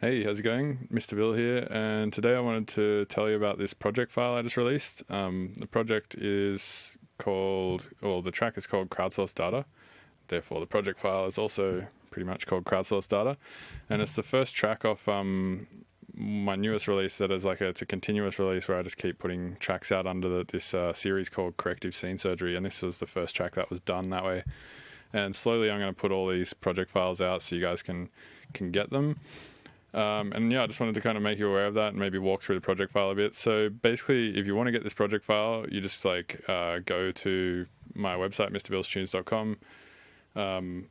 Hey, how's it going? Mr. Bill here, and today I wanted to tell you about this project file I just released. The project is called, or the track is called Crowdsource Data. Therefore, the project file is also pretty much called Crowdsource Data, and it's the first track off my newest release that is it's a continuous release where I just keep putting tracks out under this series called Corrective Scene Surgery, and this was the first track that was done that way. And slowly I'm going to put all these project files out so you guys can get them. I just wanted to kind of make you aware of that and maybe walk through the project file a bit. So basically, if you want to get this project file, you just go to my website, mrbillstunes.com, /product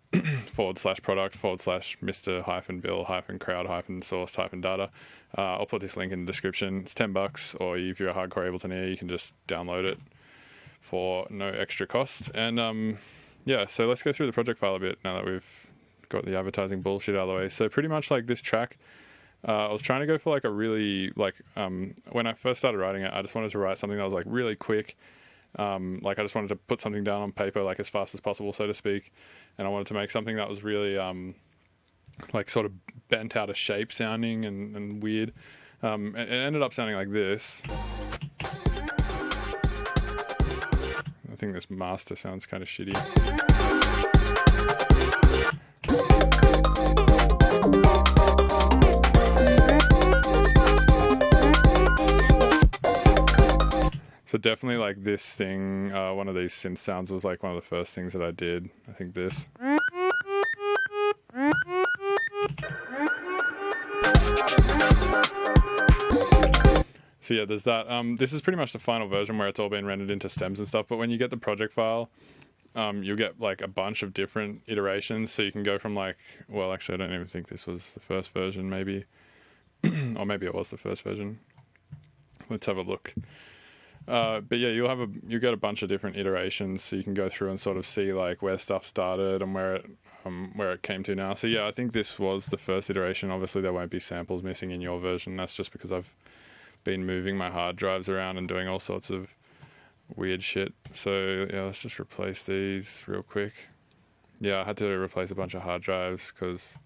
/Mr-Bill-Crowd-Source-Data. I'll put this link in the description. It's $10, or if you're a hardcore Abletoneer, you can just download it for no extra cost. And so let's go through the project file a bit now that we've got the advertising bullshit out of the way. So pretty much this track, I was trying to go for a really when I first started writing it, I just wanted to write something that was really quick. I just wanted to put something down on paper as fast as possible, so to speak. And I wanted to make something that was really sort of bent out of shape sounding and weird. It ended up sounding like this. I think this master sounds kind of shitty. So definitely this thing, one of these synth sounds was one of the first things that I did. I think this. So yeah, there's that. This is pretty much the final version where it's all been rendered into stems and stuff. But when you get the project file, you'll get a bunch of different iterations. So you can go from well, actually, I don't even think this was the first version, maybe. Or maybe it was the first version. Let's have a look. But yeah, you get a bunch of different iterations, so you can go through and sort of see where stuff started and where it came to now. So yeah, I think this was the first iteration. Obviously, there won't be samples missing in your version. That's just because I've been moving my hard drives around and doing all sorts of weird shit. So yeah, let's just replace these real quick. Yeah, I had to replace a bunch of hard drives because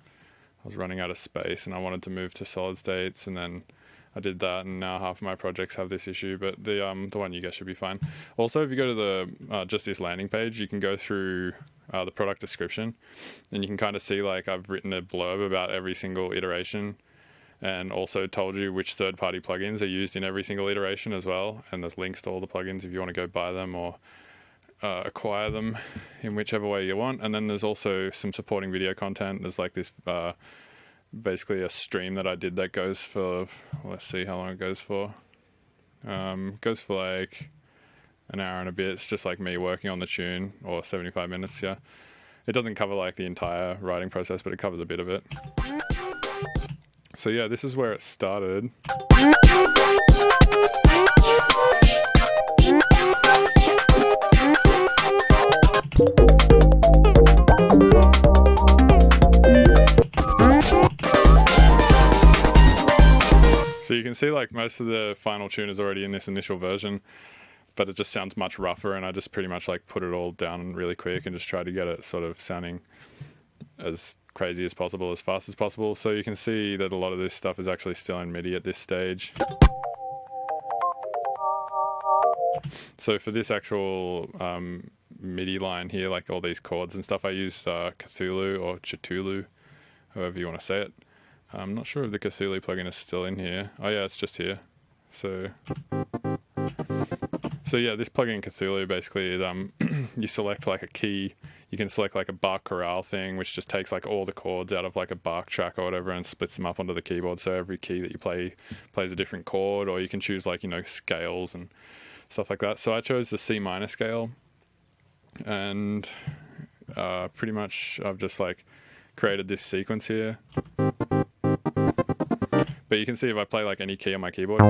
I was running out of space and I wanted to move to solid states, and then I did that, and now half of my projects have this issue, but the one you get should be fine. Also, if you go to the just this landing page, you can go through the product description, and you can kind of see I've written a blurb about every single iteration, and also told you which third-party plugins are used in every single iteration as well. And there's links to all the plugins if you want to go buy them or acquire them in whichever way you want. And then there's also some supporting video content. There's this basically a stream that I did that goes for, let's see how long it goes for. Goes for an hour and a bit. It's just me working on the tune, or 75 minutes, yeah. It doesn't cover the entire writing process, but it covers a bit of it. So yeah, this is where it started. So you can see most of the final tune is already in this initial version, but it just sounds much rougher, and I just pretty much put it all down really quick and just try to get it sort of sounding as crazy as possible, as fast as possible. So you can see that a lot of this stuff is actually still in MIDI at this stage. So for this actual MIDI line here, all these chords and stuff, I used Cthulhu or Cthulhu, however you want to say it. I'm not sure if the Cthulhu plugin is still in here. Oh yeah, it's just here. So yeah, this plugin Cthulhu basically is you select a key. You can select a Bach chorale thing, which just takes all the chords out of a Bach track or whatever and splits them up onto the keyboard. So every key that you play plays a different chord, or you can choose scales and stuff like that. So I chose the C minor scale, and pretty much I've just created this sequence here. But you can see if I play any key on my keyboard.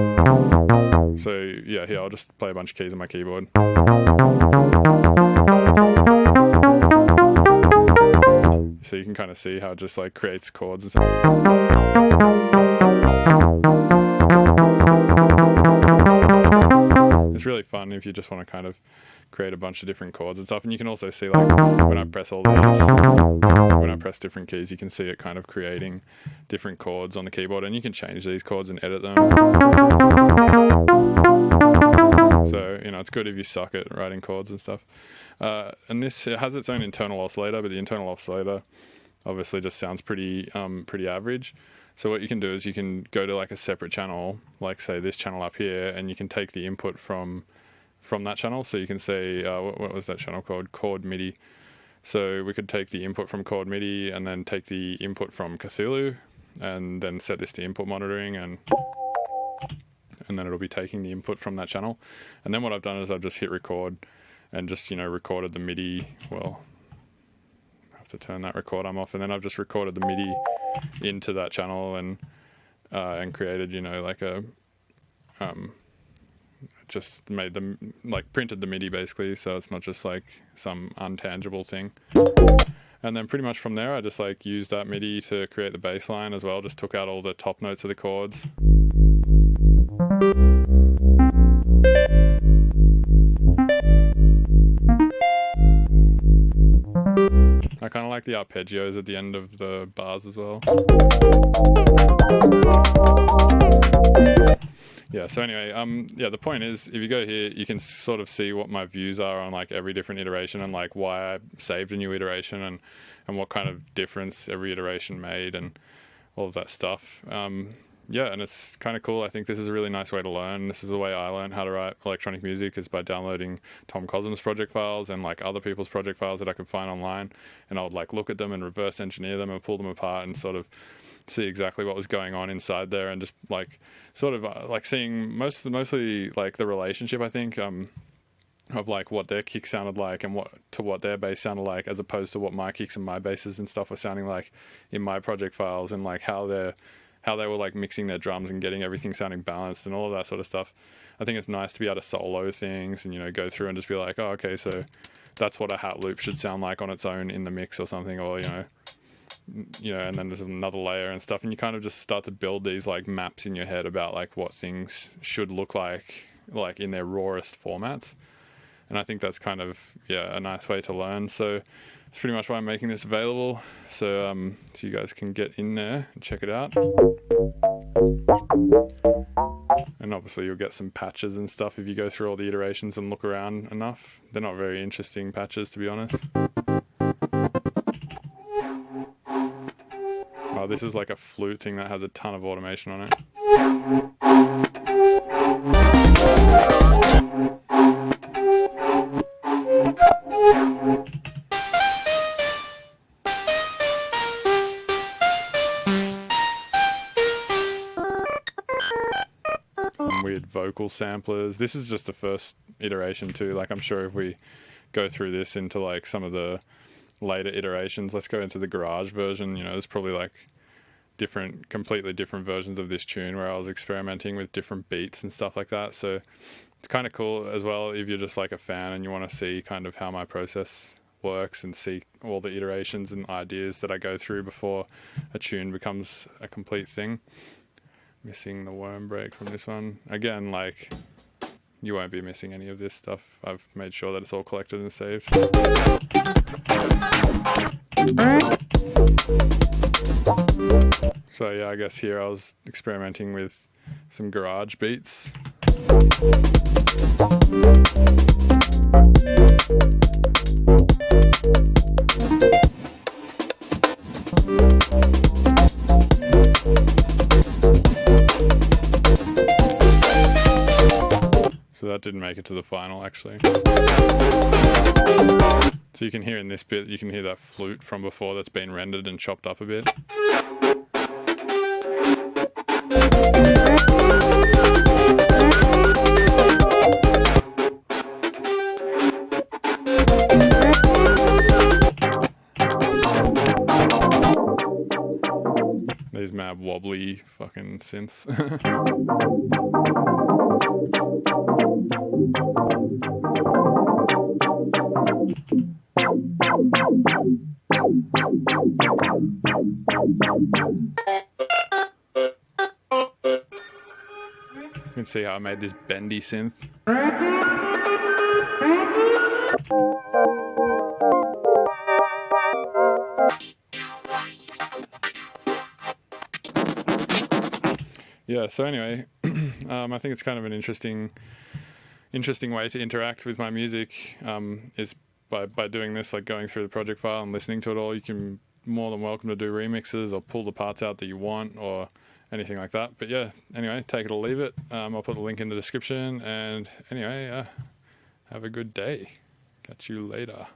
So yeah, here I'll just play a bunch of keys on my keyboard. So you can kind of see how it just creates chords and stuff. it's really fun if you just want to kind of create a bunch of different chords and stuff. And you can also see, like, when I press all these, when I press different keys, you can see it kind of creating different chords on the keyboard, and you can change these chords and edit them. So, you know, it's good if you suck at writing chords and stuff. And this, it has its own internal oscillator, but the internal oscillator obviously just sounds pretty average. So what you can do is you can go to like a separate channel, like say this channel up here, and you can take the input from that channel. So you can say, what was that channel called? Chord MIDI. So we could take the input from Chord MIDI and then take the input from Cthulhu and then set this to input monitoring, and then it'll be taking the input from that channel. And then what I've done is I've just hit record and just, you know, recorded the MIDI. Well, I have to turn that record arm off, and then I've just recorded the MIDI into that channel and created, you know, like a just made them, like, printed the MIDI basically, so it's not just like some untangible thing. And then pretty much from there I just like used that MIDI to create the bass line as well. Just took out all the top notes of the chords. I kind of like the arpeggios at the end of the bars as well. Yeah, so anyway, yeah, the point is, if you go here, you can sort of see what my views are on like every different iteration, and like why I saved a new iteration, and what kind of difference every iteration made, and all of that stuff. Yeah, and it's kind of cool. I think this is a really nice way to learn. This is the way I learned how to write electronic music, is by downloading Tom Cosm's project files and like other people's project files that I could find online, and I would like look at them and reverse engineer them and pull them apart and sort of see exactly what was going on inside there, and just like sort of like seeing mostly like the relationship, I think, of like what their kick sounded like and what their bass sounded like, as opposed to what my kicks and my basses and stuff were sounding like in my project files, and like how they were like mixing their drums and getting everything sounding balanced and all of that sort of stuff. I think it's nice to be able to solo things and, you know, go through and just be like, oh, okay, so that's what a hat loop should sound like on its own in the mix or something, or, you know, and then there's another layer and stuff, and you kind of just start to build these like maps in your head about like what things should look like in their rawest formats. And I think that's kind of, yeah, a nice way to learn. So that's pretty much why I'm making this available. So you guys can get in there and check it out. And obviously you'll get some patches and stuff if you go through all the iterations and look around enough. They're not very interesting patches, to be honest. Oh, this is like a flute thing that has a ton of automation on it. Some weird vocal samplers. This is just the first iteration too. Like, I'm sure if we go through this into like some of the later iterations, let's go into the garage version, you know, there's probably like completely different versions of this tune where I was experimenting with different beats and stuff like that. So it's kind of cool as well if you're just like a fan and you want to see kind of how my process works and see all the iterations and ideas that I go through before a tune becomes a complete thing. Missing the worm break from this one. Again, like, you won't be missing any of this stuff. I've made sure that it's all collected and saved. So yeah, I guess here I was experimenting with some garage beats. So that didn't make it to the final, actually. So you can hear in this bit, you can hear that flute from before that's been rendered and chopped up a bit. These mad wobbly fucking synths. You can see how I made this bendy synth. Yeah, so anyway, I think it's kind of an interesting way to interact with my music, is by doing this, like going through the project file and listening to it all. You can more than welcome to do remixes or pull the parts out that you want or anything like that. But yeah, anyway, take it or leave it. I'll put the link in the description. And anyway, have a good day. Catch you later.